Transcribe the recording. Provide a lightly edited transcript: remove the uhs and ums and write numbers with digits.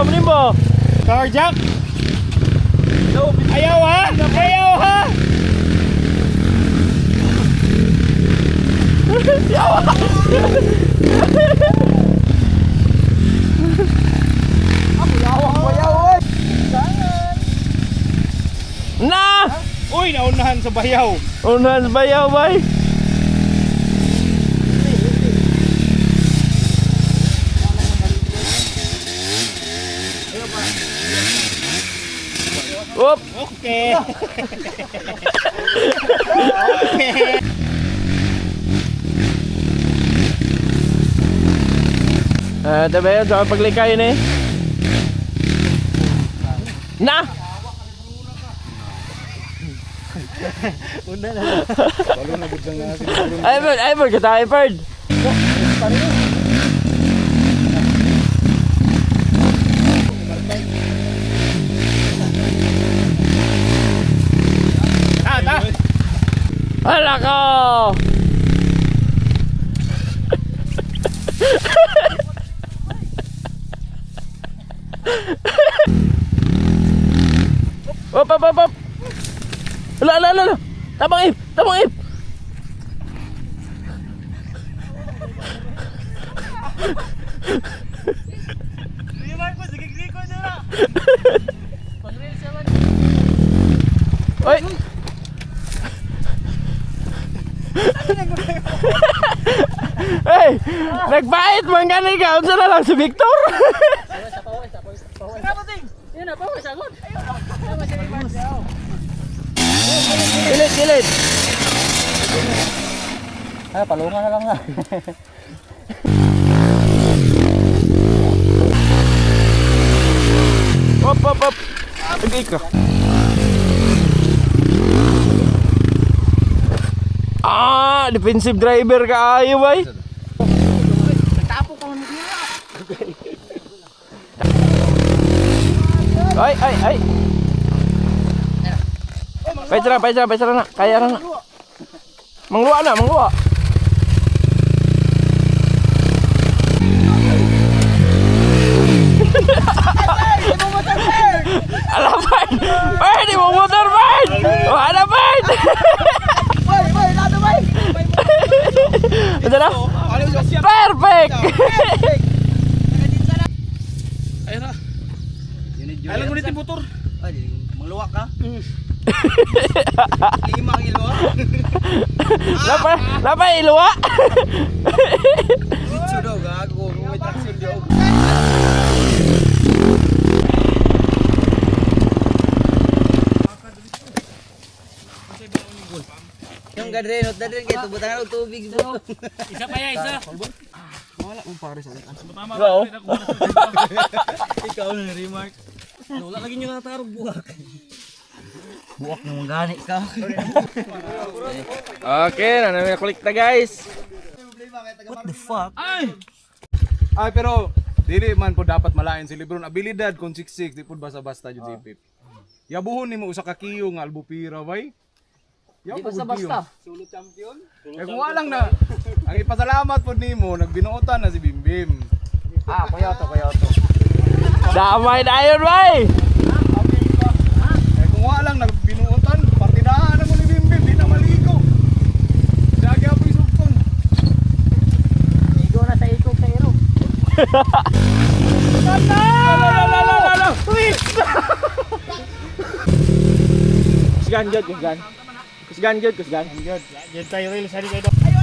menimba. Carjack. Ayaw ha? Ayaw ha? Na! Uy, naunahan sa bayaw. Unahan sa bayaw, bay. Up. Okay. Okay. Ito ba yun? Sa paglikay ni? Na! Ay, bird, kita ay bird. Hala ko! Op. Ala. Tabang ip. Oi. Hey, nagbait man gani ka. Unsa na lang si Victor? Kilit. Ay, palungan na lang na. Op. Sige ka. Defensive driver ka ayo bay. Tapo ka man niya. Ay. Paisara na. Kaya na. Mangluwa na. Alam, Bert! Bert, di mo motor, Bert! O, ano, Bert? Ito na? Perfect! Ayun na. Alam mo nito yung motor. Ay, mangluwak ka? Lima ang iluwa? Lapa iluwa? Ditso daw, gago. May traction daw. Yung gadrenot, kayo tubutan ng tubig. Isa pa yan, isa. Wala mong pare sa akin. Oo. Ikaw na remark. Wala lagi nyo natarog buwak. Buwak na mong gani ka. Okay, nananakulik na guys. What the fuck? Ay, pero dili man po dapat malain si Lebron. Abilidad kung 6'6", di po basta-basta yung tipip. Yabuhon ni mo usa ka kiyo nga albupira, bay. Di basta-basta. Solo champion? Kung walang na, ang ipasalamat po ni mo, nagbinuotan na si Bimbim. Koyoto. Damay na yun, bay. Kung walang nagbinuotan, partidahan na mo ni Bimbim, di na maligo. Dagi ako yung sugtong. Igo na sa ikog sa iro. Lalo. Kusgan. Diyan tayo rin sa rin kayo.